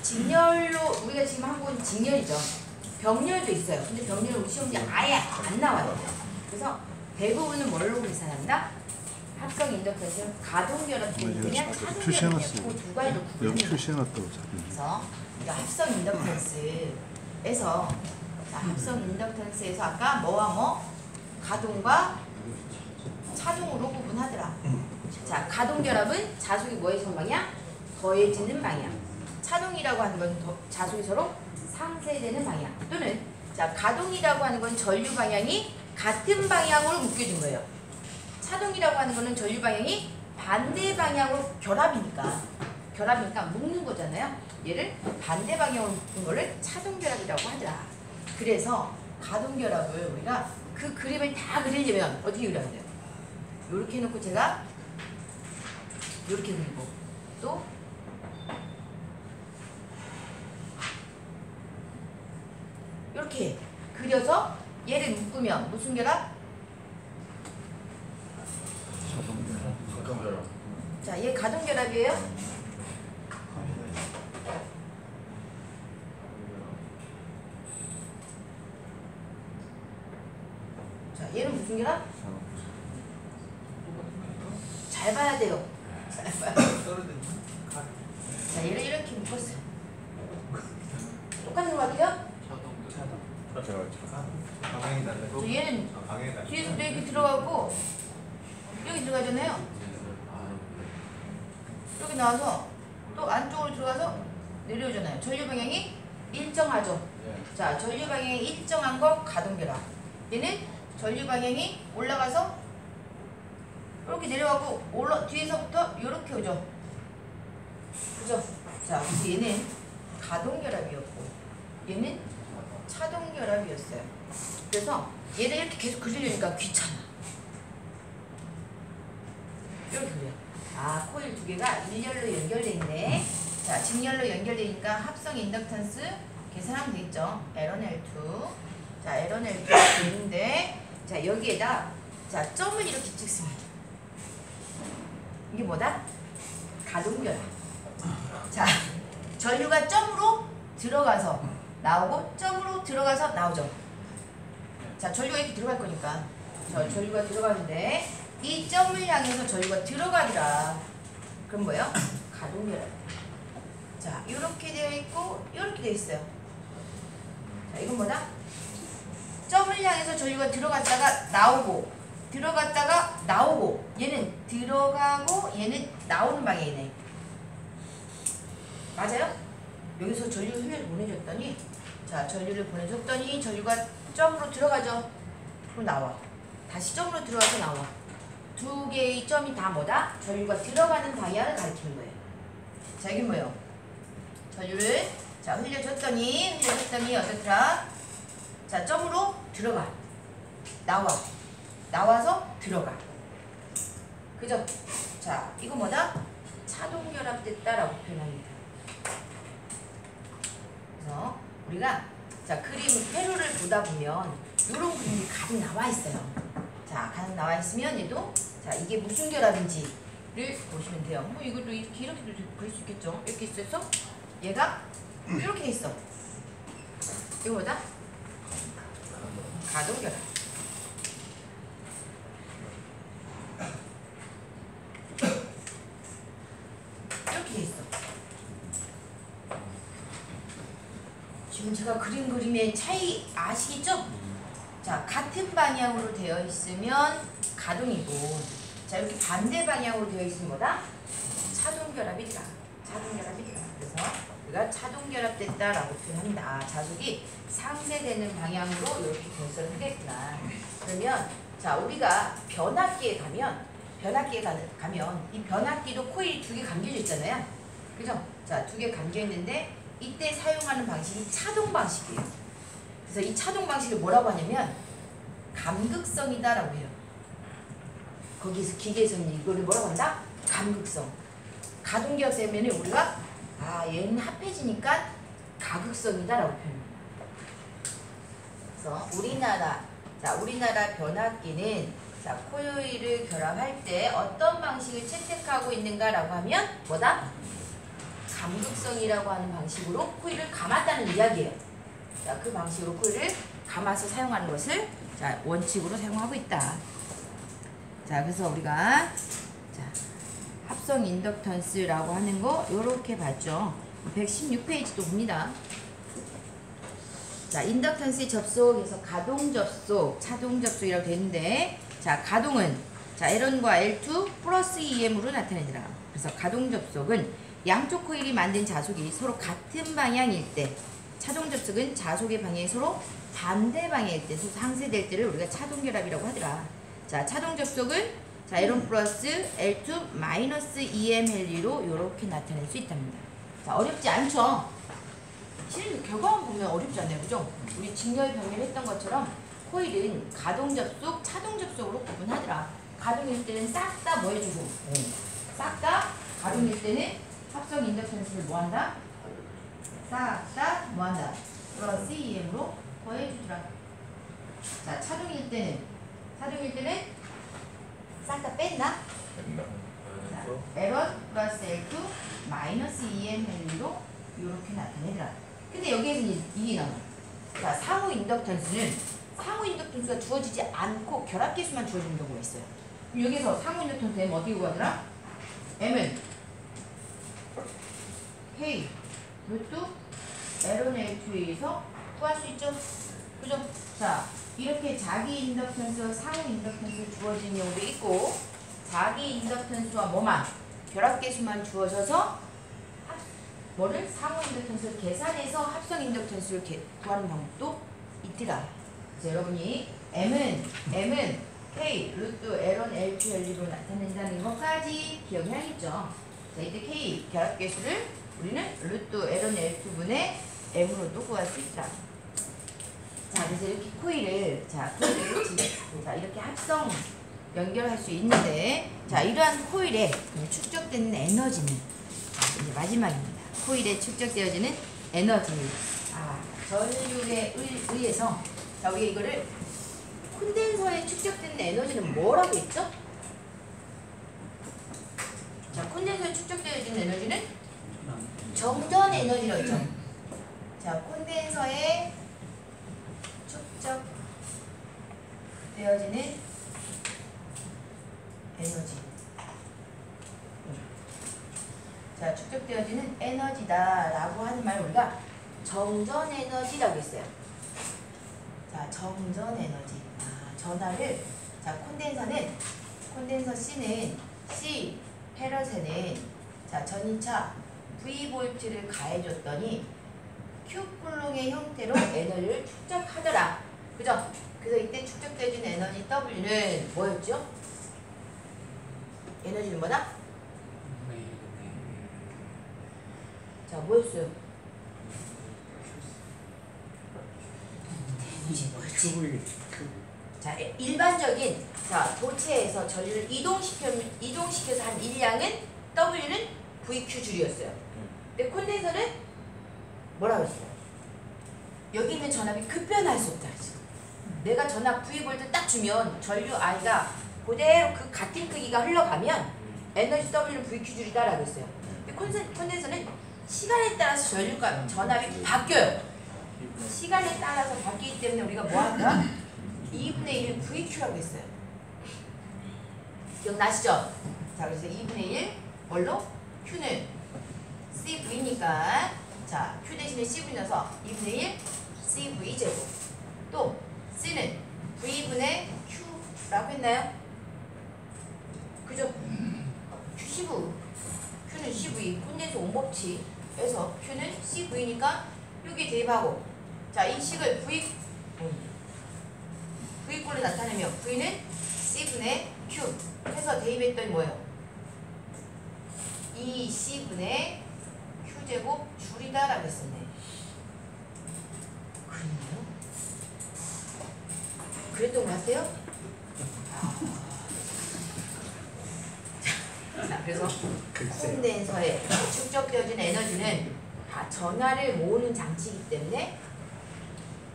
직렬로 우리가 지금 한 건 직렬이죠. 병렬도 있어요. 근데 병렬은 우리 시험지 아예 안 나와요. 그래서 대부분은 뭘로 계산한다? 합성 인덕션은 가동결합이냐 차동결합이냐 두 가지로 구분해요. 표시해놨다고 그래서 우리가 합성 인덕턴스에서 합성 인덕턴스에서 아까 뭐와 뭐 가동과 차동으로 구분하더라. 자, 가동결합은 자속이 뭐의 전방이야? 더해지는 방향. 차동이라고 하는 건 자속이 서로 상쇄되는 방향. 또는 자, 가동이라고 하는 건 전류 방향이 같은 방향으로 묶여진 거예요. 차동이라고 하는 거는 전류 방향이 반대 방향으로 결합이니까 묶는 거잖아요. 얘를 반대 방향으로 묶은 거를 차동결합이라고 하더라. 그래서 가동결합을 우리가 그 그림을 다 그리려면 어떻게 그려야 돼요? 이렇게 해놓고 제가 이렇게 그리고 또 이렇게 그려서 얘를 묶으면 무슨 결합? 가동결합. 자, 얘 가동결합이에요? 자, 얘는 무슨 결합? 잘 봐야 돼요. 잘 봐야 돼요. 자, 얘를 이렇게 묶었어요. 똑같은 거 같아요? 방향이 달라요. 저 얘는 방향이 달라요. 뒤에서 이렇게 들어가고 여기 들어가잖아요. 여기 나와서 또 안쪽으로 들어가서 내려오잖아요. 전류 방향이 일정하죠. 자, 전류 방향이 일정한 거 가동결합. 얘는 전류 방향이 올라가서 이렇게 내려가고 뒤에서부터 이렇게 오죠. 그죠? 자, 그래서 얘는 가동결합이었고 얘는 차동결합이었어요. 그래서 얘를 이렇게 계속 그리려니까 귀찮아. 이렇게 그려. 아, 코일 두 개가 일렬로 연결돼 있네. 자, 직렬로 연결되니까 합성 인덕턴스 계산하면 되겠죠. L1, L2. 자, L1, L2 되는데 자, 여기에다 자, 점을 이렇게 찍습니다. 이게 뭐다? 가동결합. 자, 전류가 점으로 들어가서 나오고 점으로 들어가서 나오죠. 자, 전류가 이렇게 들어갈 거니까 전류가 들어가는데 이 점을 향해서 전류가 들어가더라. 그럼 뭐예요? 가동결합. 자, 이렇게 되어 있고 이렇게 되어 있어요. 자, 이건 뭐다? 점을 향해서 전류가 들어갔다가 나오고 들어갔다가 나오고 얘는 들어가고 얘는 나오는 방향이네. 맞아요? 여기서 전류를 보내줬더니 자, 전류를 보내줬더니 전류가 점으로 들어가죠. 그럼 나와. 다시 점으로 들어가서 나와. 두 개의 점이 다 뭐다? 전류가 들어가는 방향을 가리키는 거예요. 자, 이게 뭐예요? 전류를 자, 흘려줬더니 어떻더라? 자, 점으로 들어가. 나와서 들어가. 그죠? 자, 이거 뭐다? 차동결합됐다라고 표현합니다. 그래서 우리가 자, 그림 회로를 보다 보면 이런 그림이 가득 나와 있어요. 자, 가득 나와 있으면 얘도 자, 이게 무슨 결합인지를 보시면 돼요. 뭐 이것도 이렇게도 그릴 수 있겠죠. 이렇게 있어서 얘가 이렇게 돼 있어. 이거 뭐다? 가동결합. 이렇게 돼 있어. 지금 제가 그린 그림의 차이 아시겠죠? 자, 같은 방향으로 되어 있으면 가동이고 자, 이렇게 반대 방향으로 되어 있으면 뭐다? 차동결합이다. 그래서 우리가 차동결합됐다라고 표현합니다. 자속이 상쇄되는 방향으로 이렇게 결선을 하겠구나. 그러면 자, 우리가 변압기에 가면 이 변압기도 코일이 두 개 감겨져 있잖아요. 그죠? 자, 두 개 감겨 있는데 이때 사용하는 방식이 차동 방식이에요. 그래서 이 차동 방식을 뭐라고 하냐면 감극성이다라고 해요. 거기서 기계에서는 이거를 뭐라고 한다? 감극성. 가동기압 세면은 우리가 얘는 합해지니까 가극성이다라고 표현합니다. 그래서 우리나라 변압기는 자, 코일을 결합할 때 어떤 방식을 채택하고 있는가라고 하면 뭐다? 감극성이라고 하는 방식으로 코일을 감았다는 이야기예요. 자, 그 방식으로 코일을 감아서 사용하는 것을 자, 원칙으로 사용하고 있다. 자, 그래서 우리가 자, 합성 인덕턴스라고 하는 거 요렇게 봤죠. 116페이지도 봅니다. 자, 인덕턴스의 접속에서 가동 접속, 차동 접속이라고 되는데, 자, 가동은 자, L1과 L2 플러스 EM으로 나타내더라. 그래서 가동 접속은 양쪽 코일이 만든 자속이 서로 같은 방향일 때, 차동 접속은 자속의 방향이 서로 반대 방향일 때, 상쇄될 때를 우리가 차동 결합이라고 하더라. 자, 차동 접속은 자, L1 플러스 L2 마이너스 EM 헬리로 이렇게 나타낼 수 있답니다. 자, 어렵지 않죠? 실은 결과만 보면 어렵지 않아요, 그죠? 우리 직렬 병렬 했던 것처럼 코일은 가동 접속, 차동 접속으로 구분하더라. 가동일 때는 싹 다 뭐 해주고, 싹 다 가동일 때는 합성 인덕턴스를 뭐 한다? 싹 다 뭐 한다? 플러스 EM으로 더해주더라. 자, 차동일 때는 싹 다 뺐나? 자, L1 플러스 L2 마이너스 EM 헬리로 이렇게 나타내더라. 근데 여기에서 이게 나와요. 자, 상호 인덕턴스가 주어지지 않고 결합계수만 주어지는 경우가 있어요. 여기서 상호 인덕턴스 M 어떻게 구하더라? M은 K 루트 L1, L2에서 구할 수 있죠? 그죠? 자, 이렇게 자기 인덕턴스와 상호 인덕턴스 주어지는 경우도 있고, 자기 인덕턴스와 뭐만? 결합계수만 주어져서 뭐를 상호 인덕턴스를 계산해서 합성 인덕턴스를 구하는 방법도 있더라. 그래서 여러분이 M은 K 루트 L1, L2 헬리로 나타낸다는 것까지 기억해야겠죠. 자, 이때 K 결합계수를 우리는 루트 L1, L2분의 M으로도 구할 수 있다. 자, 그래서 이렇게 코일을 자, 이렇게 합성 연결할 수 있는데, 자, 이러한 코일에 축적되는 에너지는 이제 마지막입니다. 코일에 축적되어지는 에너지, 전류에 의해서, 자, 우리가 이거를 콘덴서에 축적되는 에너지는 뭐라고 했죠? 자, 콘덴서에 축적되어지는 에너지는 정전 에너지라고 했죠. 자, 콘덴서에 축적되어지는 에너지. 자, 축적되어지는 에너지다라고 하는 말 우리가 정전 에너지라고 했어요. 자, 정전 에너지. 전하를 자, 콘덴서 C 페럿에는 자, 전이차 V 볼트를 가해줬더니 Q 쿨롱의 형태로 에너지를 축적하더라. 그죠? 그래서 이때 축적되어진 에너지 W는 뭐였죠? 에너지는 뭐다? 자, 뭐였어요? 에너지 뭐였지? 자, 일반적인 자, 도체에서 전류를 이동시켜서 한 일량은 W는 VQ 줄이었어요. 근데 콘덴서는 뭐라고 했어요? 여기 있는 전압이 급변할 수 없다. 내가 전압 V볼트 딱 주면 전류 I가 그대로 그 같은 크기가 흘러가면 에너지 W는 VQ 줄이다라고 했어요. 근데 콘덴서는 시간에 따라서 전압이 바뀌어요. 시간에 따라서 바뀌기 때문에 우리가 뭐 할까? 2분의 1 VQ라고 했어요. 기억나시죠? 자, 그래서 2분의 1 뭘로? Q는 CV니까 자, Q 대신에 CV 넣어서 2분의 1 CV 제곱. 또 C는 V분의 Q라고 했나요? 그죠? Q CV. Q는 CV. 콘덴서 온법칙에서 Q는 CV니까 여기 대입하고, 자, 이 식을 V꼴로 나타내면 V는 C분의 Q 해서 대입했더니 뭐예요? 2C분의 Q제곱 줄이다 라고 했었네. 그랬나요? 그랬던 것 같아요? 자, 그래서 콘덴서에 축적되어진 에너지는 다 전하를 모으는 장치이기 때문에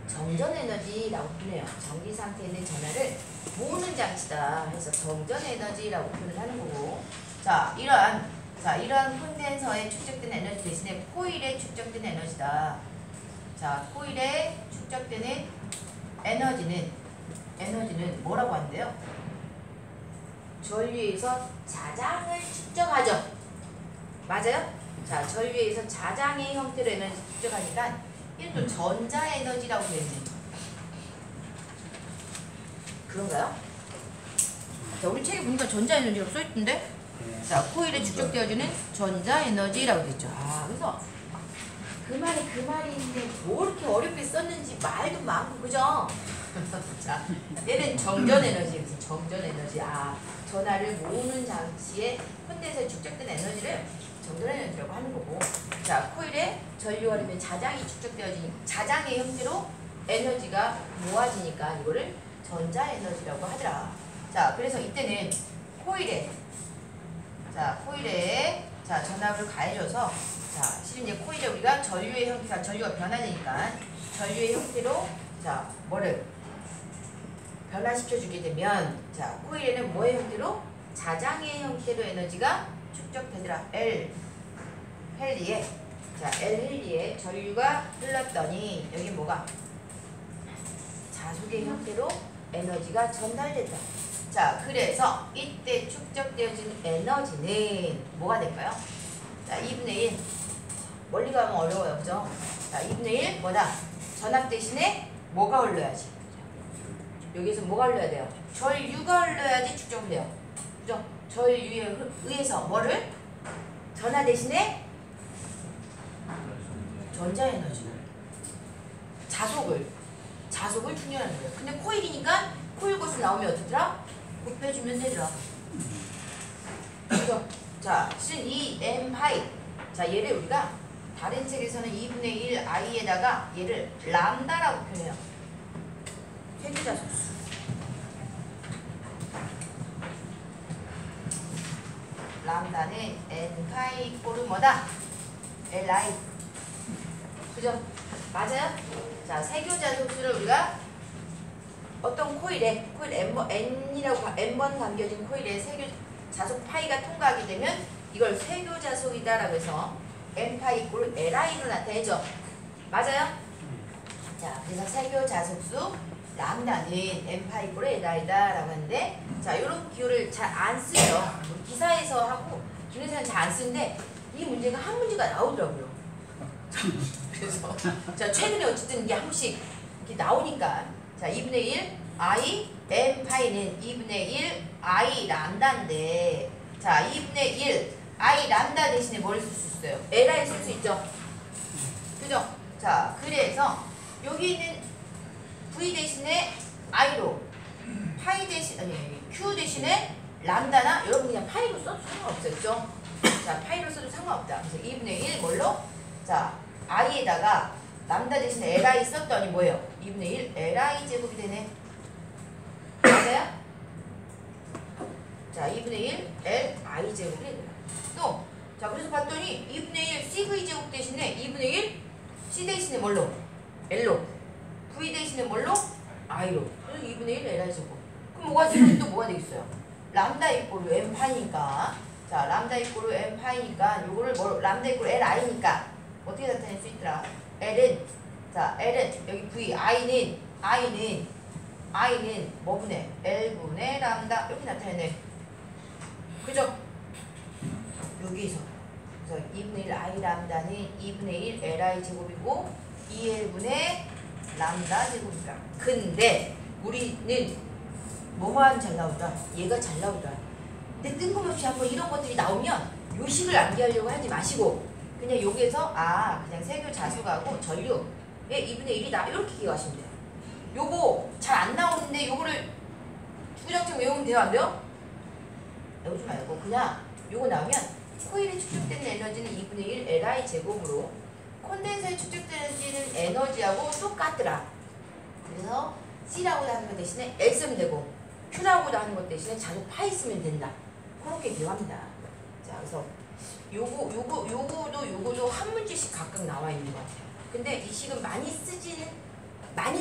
정전 에너지라고 표현해요. 전기 상태에 있는 전하를 모으는 장치다 해서 정전 에너지라고 표현을 하는 거고, 자, 이러한 자, 이러한 콘덴서에 축적된 에너지 대신에 코일에 축적된 에너지다. 자, 코일에 축적되는 에너지는 뭐라고 하는데요? 전류에서 자장을 축적하죠. 맞아요? 자, 전류에서 자장의 형태로 에너지 축적하니까 이건 또 전자에너지라고 되어 있네. 그런가요? 자, 우리 책에 보니까 전자에너지라고 써있던데? 자, 코일에 축적되어지는 전자에너지라고 되어있죠. 아, 그래서 그 말인데 뭐 이렇게 어렵게 썼는지 말도 많고, 그죠? 자, 얘는 정전에너지, 정전에너지. 아, 전하를 모으는 장치에 콘덴서에 축적된 에너지를 정전에너지라고 하는 거고. 자, 코일에 전류가 되면 자장이 축적되어지니 자장의 형태로 에너지가 모아지니까 이거를 전자에너지라고 하더라. 자, 그래서 이때는 코일에 자, 전압을 가해줘서, 자, 실은 이제 코일에 우리가 전류의 형태가, 전류가 변화되니까 전류의 형태로, 자, 뭐를 변화시켜주게 되면, 자, 코일에는 뭐의 형태로? 자장의 형태로 에너지가 축적되더라. 헬리에, 자, 헬리에 전류가 흘렀더니 여기 뭐가? 자속의 형태로 에너지가 전달된다. 자, 그래서 이때 축적되어진 에너지는 뭐가 될까요? 자, 2분의 1. 멀리 가면 어려워요. 그죠? 자, 2분의 1 뭐다? 전압 대신에 뭐가 흘러야지? 여기서 뭐가 흘러야 돼요? 전류가 흘러야지 축적이 돼요. 그죠? 전류에 의해서 뭐를? 전하 대신에 전자에너지를, 자속을 충전하는 거예요. 근데 코일이니까 코일 곳을 나오면 어떻더라? 곱해주면 되더라. 그죠? 자, 신 2m 파이. 자, 얘를 우리가 다른 책에서는 2분의 1 i에다가 얘를 람다라고 표현해요. 세계자속수. 람다는 n 파이 꼴은 뭐다? li. 그죠? 맞아요? 자, 세교자속수를 우리가 어떤 코일 n이라고 n번 감겨진 코일에 세교 자속 파이가 통과하게 되면 이걸 세교자속이다라고 해서 n 파이 이꼴 li로 나타내죠. 맞아요? 자, 그래서 세교자속수 람다는 n 파이 이꼴 li다라고 하는데, 자, 이런 기호를 잘 안 쓰죠. 우리 기사에서 하고 기능사는 잘 안 쓰는데 이 문제가 한 문제가 나오더라고요. 그래서 자, 최근에 어쨌든 이게 한 번씩 이렇게 나오니까, 자, 2분의 1 i n 파이는 2분의 1 i 람다인데, 자, 2분의 1 i 람다 대신에 뭘 쓸 수 있어요? li 쓸 수 있죠. 그죠? 자, 그래서 여기 있는 v 대신에 i로 파이 대신 q 대신에 람다나 여러분 그냥 파이로 써도 상관없어요. 그죠? 자, 파이로 써도 상관없다. 그래서 2분의 1 뭘로? 자, i에다가 람다 대신에 li 썼더니 뭐예요? 2분의 1 li 제곱이 되네. 맞아요? 자, 2분의 1 li 제곱이 되네. 또, 자, 그래서 봤더니 2분의 1 cv 제곱 대신에 2분의 1 c 대신에 뭘로? l로. v 대신에 뭘로? i로. 그래서 2분의 1 li 제곱. 그럼 뭐가 지금 또 뭐가 되겠어요? 람다 이꼴로 m 파이니까, 자, 람다 이꼴로 m 파이니까 요거를 뭐 람다 이꼴로 li니까 어떻게 나타낼 수 있더라? L은, 자, L은 여기 V, I는 뭐분의? L분의 람다 이렇게 나타내네. 그죠? 여기서 그래서 2분의 1 I 람다는 2분의 1 Li 제곱이고 2L분의 람다 제곱이다. 근데 우리는 뭐만 잘 나오더라? 얘가 잘 나오더라. 근데 뜬금없이 한번 이런 것들이 나오면 요식을 암기하려고 하지 마시고 그냥 여기에서 그냥 세교 자수하고 전류의 2분의 1이다 이렇게 기억하시면 돼요. 요거 잘 안 나오는데 요거를 주구장창 외우면 돼요? 안 돼요? 외우지 말고 그냥 요거 나오면 코일에 축적되는 에너지는 2분의 1 li 제곱으로 콘덴서에 축적되는 에너지하고 똑같더라. 그래서 C라고 하는 것 대신에 L 쓰면 되고 Q라고 하는 것 대신에 자속 파이 쓰면 된다. 그렇게 기억합니다. 자, 그래서 요거도 한 문제씩 각각 나와 있는 것 같아요. 근데 이 식은 많이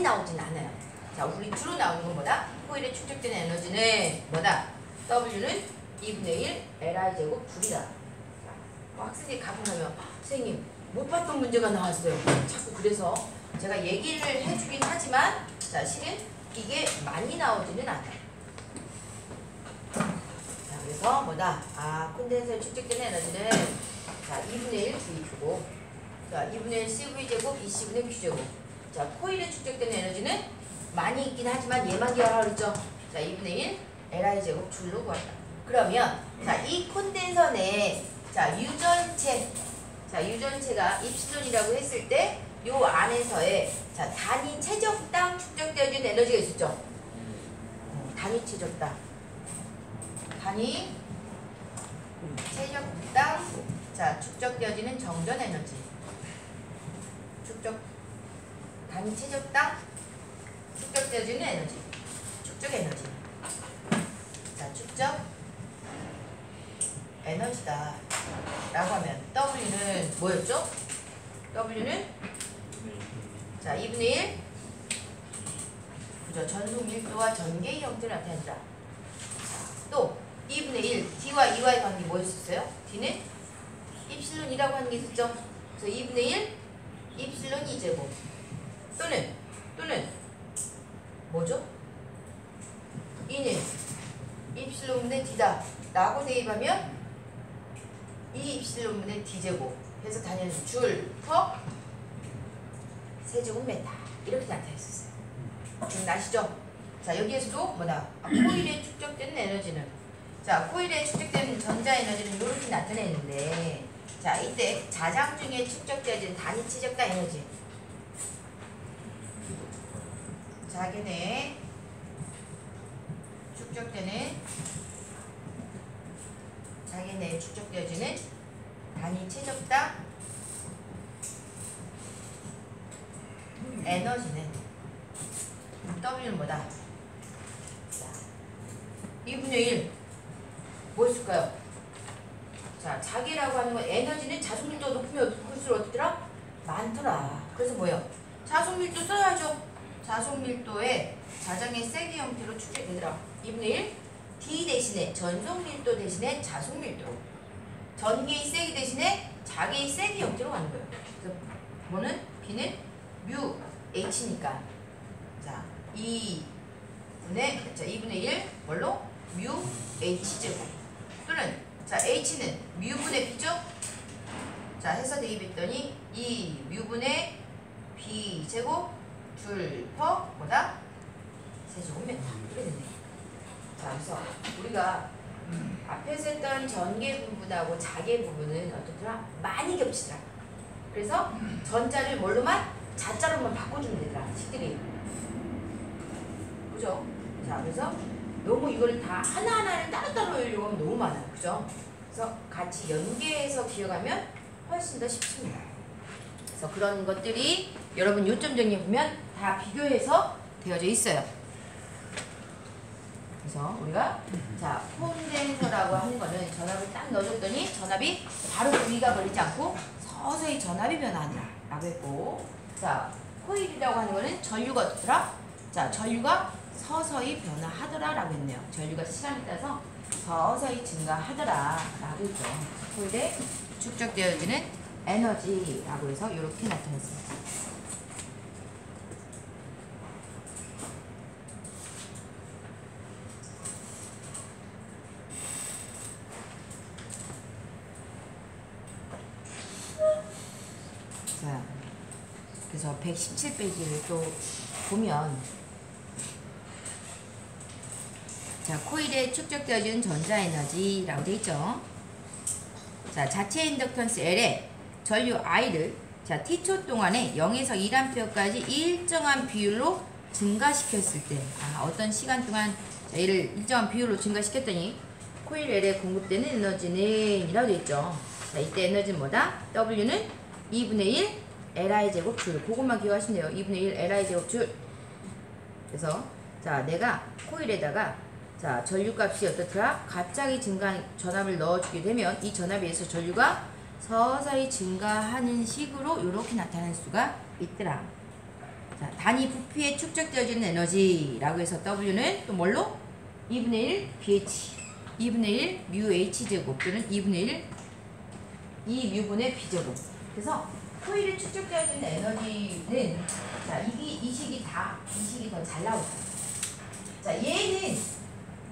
나오진 않아요. 자, 우리 주로 나오는 건 뭐다? 코일에 축적되는 에너지는 뭐다? W는 2분의 1 Li 제곱 2이다. 자, 학생들이 가끔하면 선생님 못 봤던 문제가 나왔어요. 자꾸 그래서 제가 얘기를 해주긴 하지만 사실은 이게 많이 나오지는 않아요. 자, 그래서 뭐다? 콘덴서에 축적된 에너지는 자 2분의 1 V큐고 자 2분의 1 CV제곱 EC분의 Q제곱. 자 코일에 축적된 에너지는 많이 있긴 하지만 얘만 기억하라고 그랬죠? 자 2분의 1 LI제곱 줄로 구한다. 그러면 자 이 콘덴서 내에 자 유전체가 입실론이라고 했을 때 요 안에서의 자 단위 최적당 축적되어진 에너지가 있었죠. 단위 최적당 자 축적되어지는 정전 에너지 단위 최적당 축적되어지는 에너지 축적 에너지 자 축적 에너지다 라고 하면 W는 뭐였죠? W는 자 2분의 1 그죠? 전속 밀도와 전개의 형태를 나타낸다. 또 2분의 1 D와 E와의 관계 뭐였었어요? D는 입실론이라고 하는 게 있었죠? 그래서 2분의 1 입실론 2제곱 또는 뭐죠? E는 입실론분의 D다 라고 대입하면 이 입실론분의 D제곱 해서 단위는 줄 퍼 세제곱미터 이렇게 나타냈었어요. 기억나시죠? 자 여기에서도 뭐다? 코일에 축적되는 에너지는 자 코일에 축적되는 전자 에너지는 이렇게 나타내는데 자 이때 자장 중에 축적되어진 단위 최적당 에너지 자기네 축적되어지는 단위 최적당 에너지는 W는 뭐다? 자, 2분의 1 뭐였을까요? 자, 자기라고 하는 건 에너지는 자속밀도가 높으면 높을수록 어떻더라? 많더라. 그래서 뭐예요? 자속밀도 써야죠. 자속밀도에 자장의 세기 형태로 축적되더라. 2분의 1 D 대신에 전속밀도 대신에 자속밀도 전개의 세기 대신에 자개의 세기 형태로 가는 거예요. 그래서 뭐는? B는 뮤 H니까 자 2분의 1 뭘로? 뮤 H제곱 또는 자 H는 뮤분의 B죠? 자 해서 대입했더니 2 뮤분의 B제곱 줄 퍼 뭐다? 세제곱미터 이렇게 됐네. 자 그래서 우리가 앞에서 했던 전개 부분하고 자개 부분은 어떻더라? 많이 겹치더라. 그래서 전자를 뭘로만? 자자로만 바꿔주면 되더라. 식들이 그죠? 자 그래서 너무 이걸 다 하나하나를 따로따로 외우려고 하면 너무 많아요. 그죠? 그래서 같이 연계해서 기억하면 훨씬 더 쉽습니다. 그래서 그런 것들이 여러분 요점 정리해 보면 다 비교해서 되어져 있어요. 그래서 우리가 자 콘덴서라고 하는 거는 전압을 딱 넣어줬더니 전압이 바로 V가 걸리지 않고 서서히 전압이 변화한다 라고 했고 자 코일이라고 하는 거는 전류가 어떻더라? 자 전류가 서서히 변화하더라 라고 했네요. 전류가 시간에 따라서 서서히 증가하더라 라고 했죠. 코일에 축적되어지는 에너지라고 해서 이렇게 나타냈습니다. 자, 그래서 117페이지를 또 보면 자, 코일에 축적되어지는 전자에너지라고 되어 있죠. 자, 자체 인덕턴스 L에 전류 I를 자, T초 동안에 0에서 1A까지 일정한 비율로 증가시켰을 때 어떤 시간 동안 자, 얘를 일정한 비율로 증가시켰더니 코일 L에 공급되는 에너지는 이라고 되어 있죠. 자, 이때 에너지는 뭐다? W는 2분의 1 Li 제곱 줄. 그것만 기억하시면 돼요. 2분의 1 Li 제곱 줄. 그래서 자, 내가 코일에다가 자, 전류값이 어떻더라? 갑자기 전압을 넣어주게 되면 이 전압에 의해서 전류가 서서히 증가하는 식으로 이렇게 나타날 수가 있더라. 자, 단위 부피에 축적되어지는 에너지라고 해서 W는 또 뭘로? 2분의 1 BH 2분의 1 뮤 H제곱 또는 2분의 1 이 뮤분의 B제곱. 그래서 코일에 축적되어지는 에너지는 자, 이 식이 더 잘 나오죠. 자, 얘는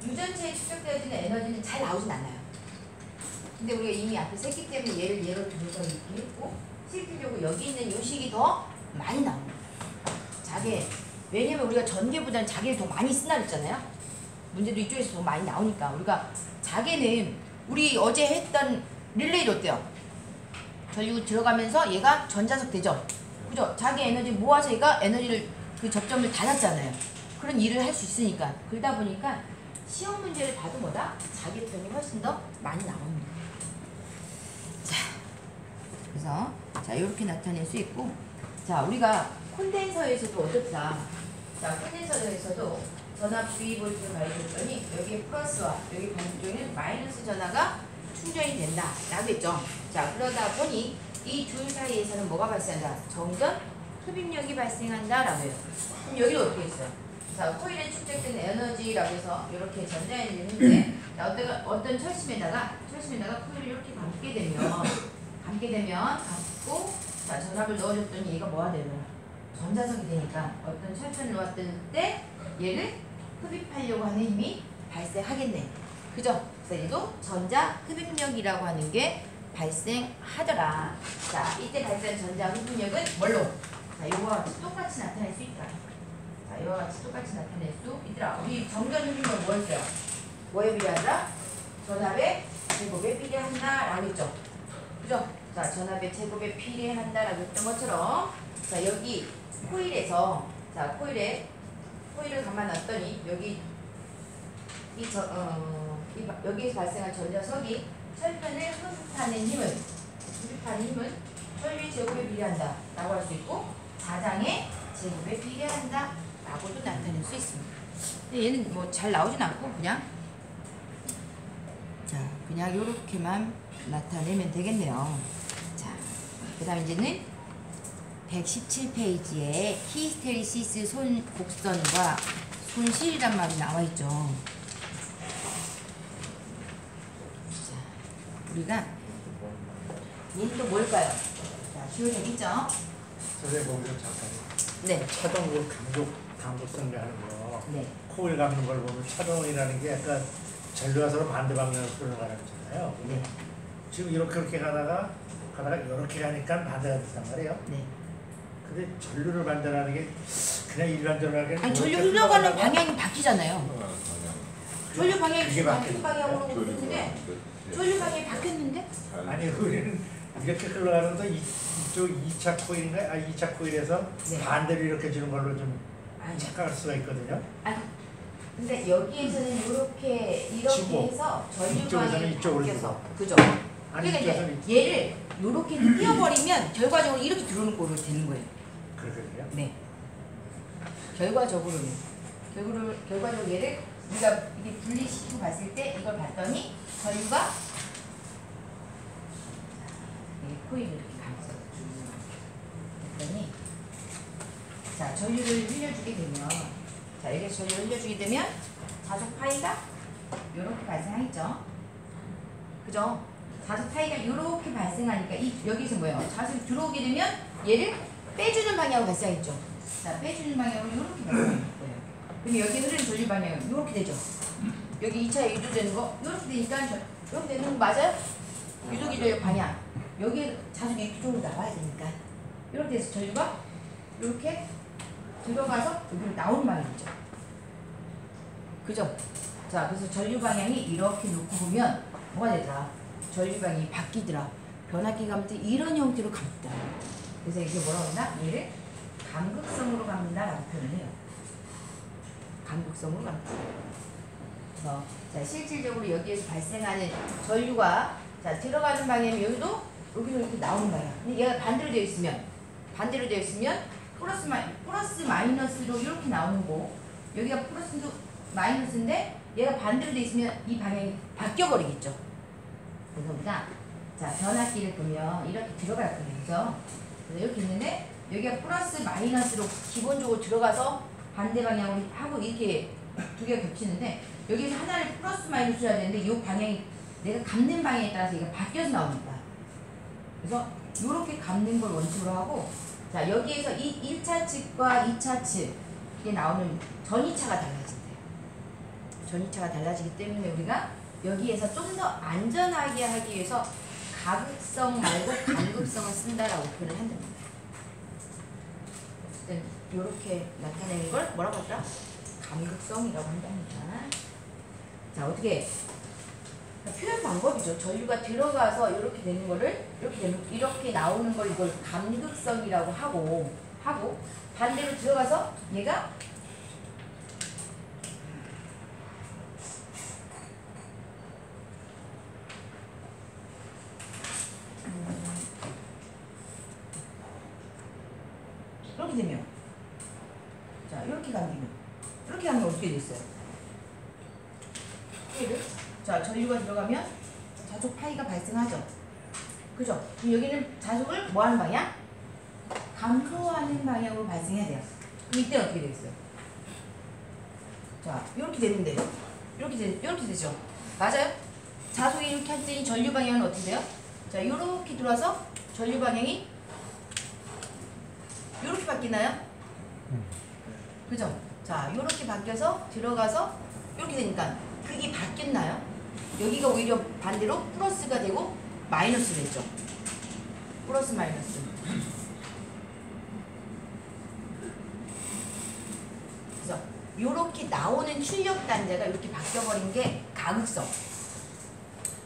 유전체에 축적되어지는 에너지는 잘 나오진 않아요. 근데 우리가 이미 앞에 셌기 때문에 얘를 예로 들어서 이렇게 했고, 실질적으로 여기 있는 요 식이 더 많이 나옵니다. 자개. 왜냐면 우리가 전개보다는 자개를 더 많이 쓴다 그랬잖아요. 문제도 이쪽에서 더 많이 나오니까. 우리가 자개는 우리 어제 했던 릴레이도 어때요? 전류 들어가면서 얘가 전자석 되죠? 그죠? 자기 에너지 모아서 얘가 에너지를 그 접점을 닫았잖아요. 그런 일을 할 수 있으니까. 그러다 보니까 시험 문제를 봐도 뭐다? 자기 편이 훨씬 더 많이 나옵니다. 자, 그래서 자 이렇게 나타낼 수 있고, 자 우리가 콘덴서에서도 어떻다. 자 콘덴서에서도 전압 V볼트를 가르쳤더니 여기에 플러스와 여기 반대쪽에는 마이너스 전하가 충전이 된다 라고 했죠. 자 그러다 보니 이 둘 사이에서는 뭐가 발생한다? 정전 흡입력이 발생한다 라고 해요. 그럼 여기를 어떻게 했어요? 자 코일에 축적된 에너지라고 해서 이렇게 전자에너지를 했는데 어떤 철심에다가 코일을 이렇게 감게 되면 감고 자 전압을 넣어줬더니 얘가 뭐가 되면 전자석이 되니까 어떤 철판을 놓았을 때 얘를 흡입하려고 하는 힘이 발생하겠네. 그죠? 그래서 얘도 전자 흡입력이라고 하는 게 발생하더라. 자, 이때 발생한 전자 흡입력은 뭘로? 자, 요거와 같이 똑같이 나타낼 수 있다. 자, 요와 같이 똑같이 나타낼 수 있더라. 우리 정전 흡입력 뭐였어요? 뭐에 비례하더라? 전압의 제곱에 비례한다 라고 했죠. 그죠? 자, 전압의 제곱에 비례한다 라고 했던 것처럼 자, 여기 코일에서 자, 코일을 감아놨더니 여기 여기에서 발생한 전자석이 철편을 흡입하는 힘은 전류의 제곱에 비례한다 라고 할 수 있고 자장의 제곱에 비례한다 라고도 나타낼 수 있습니다. 근데 얘는 뭐 잘 나오진 않고 그냥 요렇게만 나타내면 되겠네요. 자, 그 다음 이제는 117페이지에 히스테리시스 곡선과 손실이란 말이 나와있죠. 우리가 얘는 또 뭘까요? 자, 기호령 있죠? 선생님 거기서 잠깐. 네. 차동을 강도성을 하는 거. 네. 코일 감는 걸 보면 차동이라는 게 약간 전류가 서로 반대 방향으로 흘러가는 거잖아요. 네. 지금 이렇게 가다가 이렇게 가니까 반대가 됐단 말이에요. 네. 근데 전류를 반대라는 게 그냥 일반적으로 하기에는 아니 전류 이렇게 흘러가는 흘러가다가 방향이 바뀌잖아요. 전류 방향이 그게 지금 같은 바뀌는 방향으로 흐르는데 전류 방향이 바뀌었는데? 아니 우리는 이렇게 흘러가는데 이쪽 2차 코일인가? 2차 코일에서 네. 반대로 이렇게 주는 걸로 좀 아니, 착각할 수가 있거든요. 아니 근데 여기에서는 이렇게 치고, 해서 전류 이쪽에서는 방향이 이쪽으로 바뀌어서 그죠? 아니 그러니까 이쪽에서는 이제 얘를 이렇게 띄워버리면 결과적으로 이렇게 들어오는 꼴로 되는 거예요. 그러거든요. 네. 결과적으로 얘를 우리가 이게 분리시키고 봤을 때 이걸 봤더니 전류가 이 코일을 이렇게 감싸 그랬더니 자 전류를 흘려주게 되면 자 이렇게 전류를 흘려주게 되면 자석 파이가 이렇게 발생하겠죠. 그죠? 자석 파이가 이렇게 발생하니까 여기서 뭐예요? 자석이 들어오게 되면 얘를 빼주는 방향으로 발생하겠죠. 자 빼주는 방향으로 이렇게 발생할 거예요. 그럼 여기 흐르는 전류 방향은 이렇게 되죠. 여기 2차에 유도되는 거 이렇게 되니까 이렇게 되는 거 맞아요? 유도기전력 방향. 여기 자석이 이쪽으로 나와야 되니까 이렇게 돼서 전류가 이렇게 들어가서 여기로 나오는 방향이죠. 그죠? 자 그래서 전류 방향이 이렇게 놓고 보면 뭐가 되더라? 전류 방향이 바뀌더라. 변압기 감을 때 이런 형태로 감다. 그래서 이게 뭐라고 하나? 얘를 감극성으로 감는다라고 표현을 해요. 감극성으로 감다. 자 실질적으로 여기에서 발생하는 전류가 자 들어가는 방향이 여기도 여기서 이렇게 나오는 방향. 근데 얘가 반대로 되어 있으면 플러스 마이너스로 이렇게 나오는 거. 여기가 플러스 마이너스인데 얘가 반대로 되어 있으면 이 방향이 바뀌어 버리겠죠. 그래서 우리가 자 변압기를 보면 이렇게 들어갈 거예요. 그죠? 그래서 이렇게 있는데 여기가 플러스 마이너스로 기본적으로 들어가서 반대 방향으로 하고 이렇게 두 개가 겹치는데 여기서 하나를 플러스 마이너스 해야 되는데 이 방향이 내가 감는 방향에 따라서 이거 바뀌어서 나옵니다. 그래서 이렇게 감는 걸 원칙으로 하고, 자 여기에서 이 1차 측과 2차 측에 나오는 전이차가 달라진대요. 전이차가 달라지기 때문에 우리가 여기에서 좀 더 안전하게 하기 위해서 가극성 말고 간극성을 쓴다라고 표현을 한답니다. 어쨌든 이렇게 나타내는 걸 뭐라고 하더라? 간극성이라고 한답니다. 자 어떻게 표현 방법이죠. 전류가 들어가서 이렇게 되는 거를 이렇게 나오는 걸 이걸 간극성이라고 하고 반대로 들어가서 얘가 이렇게 되면, 자 이렇게 감기면, 이렇게 하면 어떻게 됐어요? 자 전류가 들어가면 자속 파이가 발생하죠. 그죠? 그럼 여기는 자속을 뭐 하는 방향? 감소하는 방향으로 발생해야 돼요. 그럼 이때 어떻게 되겠어요? 자 이렇게 되는데 이렇게 되죠. 맞아요? 자속이 이렇게 할 때는 전류 방향은 어떻게 돼요? 자 이렇게 들어와서 전류 방향이 이렇게 바뀌나요? 그죠? 자 이렇게 바뀌어서 들어가서 이렇게 되니까 그게 바뀌었나요? 여기가 오히려 반대로 플러스가 되고 마이너스 됐죠. 플러스 마이너스. 그래서 이렇게 나오는 출력 단자가 이렇게 바뀌어버린 게 가극성.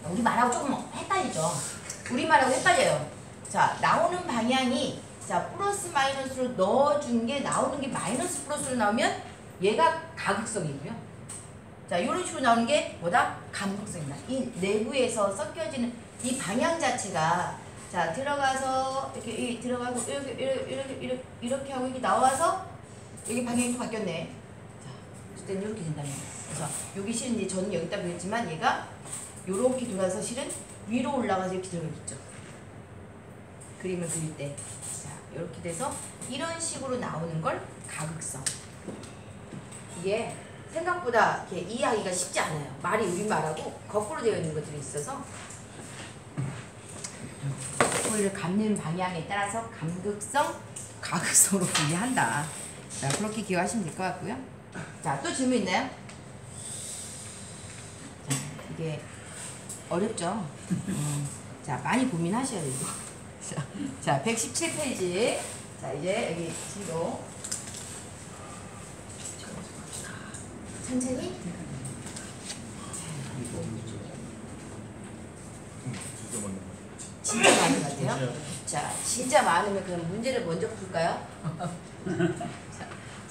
우리말하고 조금 헷갈리죠. 우리말하고 헷갈려요. 자 나오는 방향이 자 플러스 마이너스로 넣어준 게 나오는 게 마이너스 플러스로 나오면 얘가 가극성이고요. 자 이런 식으로 나오는 게 뭐다? 간극성이다. 이 내부에서 섞여지는 이 방향 자체가 자 들어가서 이렇게 들어가고 이렇게 하고 이렇게 나와서 여기 방향이 또 바뀌었네. 자 어쨌든 이렇게 된다는 거예요. 그래서 여기 실은 이제 저는 여기다 그랬지만 얘가 이렇게 돌아서 실은 위로 올라가서 이렇게 들어가겠죠. 그림을 그릴 때. 자 이렇게 돼서 이런 식으로 나오는 걸 가극성. 이게 생각보다 이렇게 이해하기가 쉽지 않아요. 말이 우리말하고 거꾸로 되어 있는 것들이 있어서 코일을 감는 방향에 따라서 감극성, 가극성으로 분리한다. 자 그렇게 기억하시면 될 것 같고요. 자 또 질문 있나요? 자 이게 어렵죠? 자 많이 고민하셔야 돼요. 자 117페이지. 자 이제 여기 진도 천천히. 진짜 많은 것 같아요. 자, 진짜 많으면 그럼 문제를 먼저 풀까요?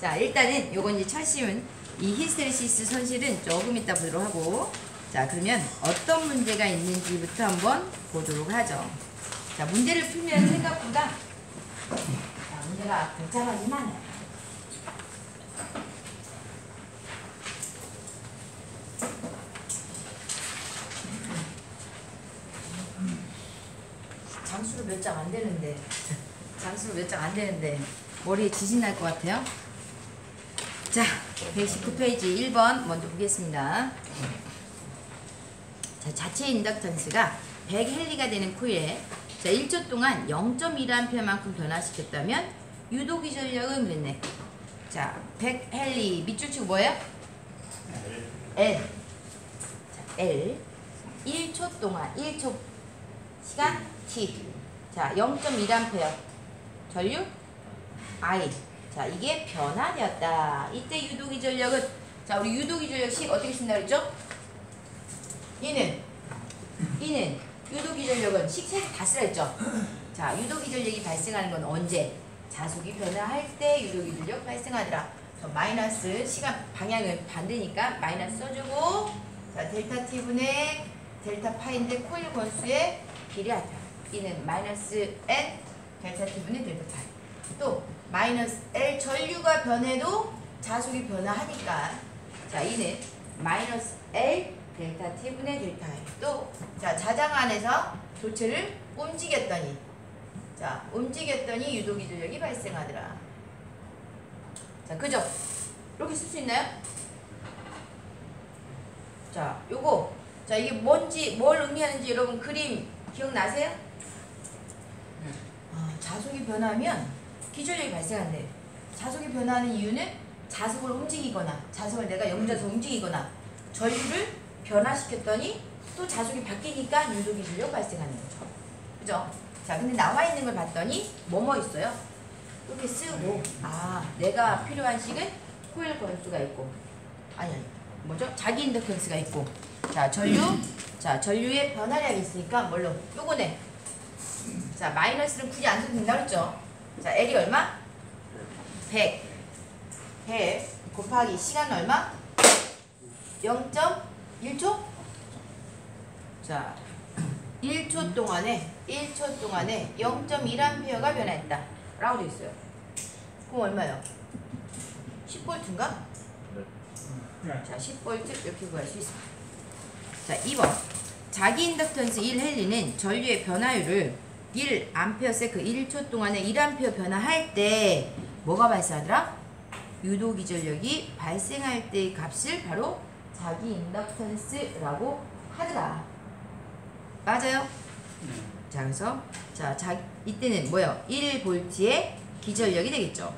자, 일단은 요건 이제 철시운 이 히스테리시스 선실은 조금 이따 보도록 하고, 자, 그러면 어떤 문제가 있는지부터 한번 보도록 하죠. 자, 문제를 풀면 생각보다 자, 문제가 복잡하진 않아요. 장수로 몇 장 안 되는데 머리에 지진 날 것 같아요. 자 119페이지 1번 먼저 보겠습니다. 자 자체 인덕턴스가 100헨리가 되는 코일에 자 1초 동안 0.1A만큼 변화시켰다면 유도기 전력은 그랬네. 자 100헨리 밑줄 치고 뭐예요? L. 자 L 1초 동안 1초 시간 T. 자 0.1A 전류 I. 자 이게 변화되었다. 이때 유도기 전력은 자 우리 유도기 전력식 어떻게 쓴다 그랬죠? 이는 유도기 전력은 식세개 다 쓰라 했죠? 자 유도기 전력이 발생하는 건 언제? 자속이 변화할 때 유도기 전력 발생하더라. 마이너스 시간 방향은 반대니까 마이너스 써주고 자 델타 T분의 델타 파인데 코일 권수의 비례하다. 이는 마이너스 N 델타 T분의 델타 파이. 또 마이너스 L 전류가 변해도 자속이 변화하니까 자 이는 마이너스 L 델타 T분의 델타 I. 또 자 자장 안에서 조체를 움직였더니 유도기 전력이 발생하더라. 자 그죠? 이렇게 쓸 수 있나요? 자 요거 자 이게 뭔지 뭘 의미하는지 여러분 그림 기억나세요? 자속이 변하면 기전력이 발생한대. 자속이 변하는 이유는 자석을 움직이거나 자석을 내가 염자서 움직이거나 전류를 변화시켰더니 또 자속이 바뀌니까 유도기전력 발생하는 거죠. 그죠? 자, 근데 나와 있는 걸 봤더니 뭐뭐 있어요? 이렇게 쓰고 내가 필요한 식은 코일 건수가 있고 아니 뭐죠? 자기 인덕턴스가 있고 자 전류의 변화량이 있으니까 뭘로? 요거네. 자 마이너스는 굳이 안 써도 된다 그랬죠? 자 L이 얼마? 100 곱하기 시간 얼마? 0.1초? 자 1초 동안에 0.1A가 변화했다 라고 되어 있어요. 그럼 얼마요? 10V인가? 자 10V 이렇게 구할 수 있습니다. 자 2번 자기 인덕턴스 1헨리는 전류의 변화율을 1A/s 1초 동안에 1A 변화할 때 뭐가 발생하더라? 유도기전력이 발생할 때의 값을 바로 자기 인덕턴스라고 하더라. 맞아요? 자 그래서 이때는 뭐예요? 1V의 기전력이 되겠죠.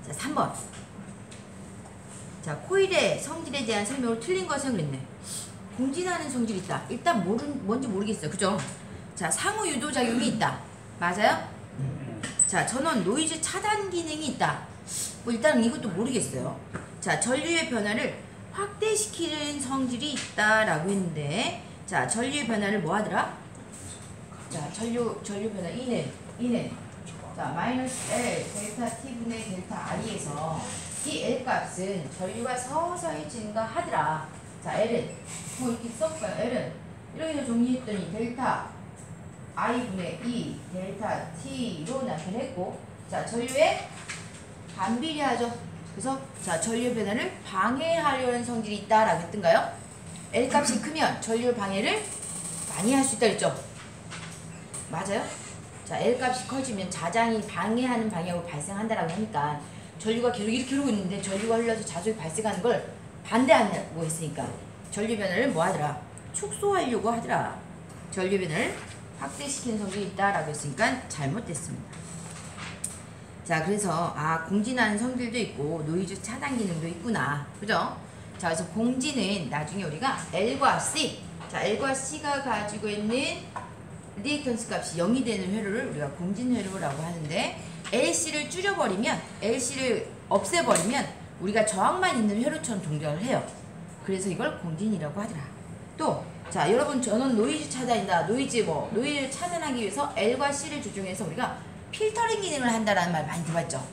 자 3번 자 코일의 성질에 대한 설명을 틀린 것은 그랬네. 공진하는 성질이 있다. 일단 뭔지 모르겠어요. 그죠? 자 상호 유도작용이 있다. 맞아요? 자 전원 노이즈 차단 기능이 있다. 뭐 일단 이것도 모르겠어요. 자 전류의 변화를 확대시키는 성질이 있다라고 했는데 자 전류의 변화를 뭐 하더라? 자 전류 변화 E는 자 마이너스 L 델타 T분의 델타 I에서 이 L 값은 전류가 서서히 증가하더라. 자 L은 뭐 이렇게 썼어요. L은 이렇게 정리했더니 델타 I분의 E 델타 T로 나타냈고 자 전류의 반비례하죠. 그래서 자 전류 변화를 방해하려는 성질이 있다라고 했던가요? L 값이 크면 전류 방해를 많이 할 수 있다 그랬죠? 맞아요? 자 L 값이 커지면 자장이 방해하는 방향으로 발생한다라고 하니까 전류가 계속 이렇게 흐르고 있는데 전류가 흘러서 자석이 발생하는 걸 반대하고 했으니까 전류 변화를 뭐 하더라? 축소하려고 하더라. 전류 변화를 확대시키는 성질이 있다라고 했으니까 잘못됐습니다. 자 그래서 공진하는 성질도 있고 노이즈 차단 기능도 있구나. 그죠? 자 그래서 공진은 나중에 우리가 L과 C 자 L과 C가 가지고 있는 리액턴스 값이 0이 되는 회로를 우리가 공진 회로라고 하는데 LC를 줄여버리면 LC를 없애버리면 우리가 저항만 있는 회로처럼 동작을 해요. 그래서 이걸 공진이라고 하더라. 또 자 여러분 전원 노이즈 차단이다. 노이즈 차단하기 위해서 L과 C를 조정해서 우리가 필터링 기능을 한다라는 말 많이 들어봤죠?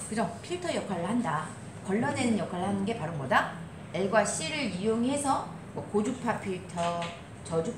그죠? 필터 역할을 한다. 걸러내는 역할을 하는 게 바로 뭐다? L과 C를 이용해서 고주파 필터, 저주파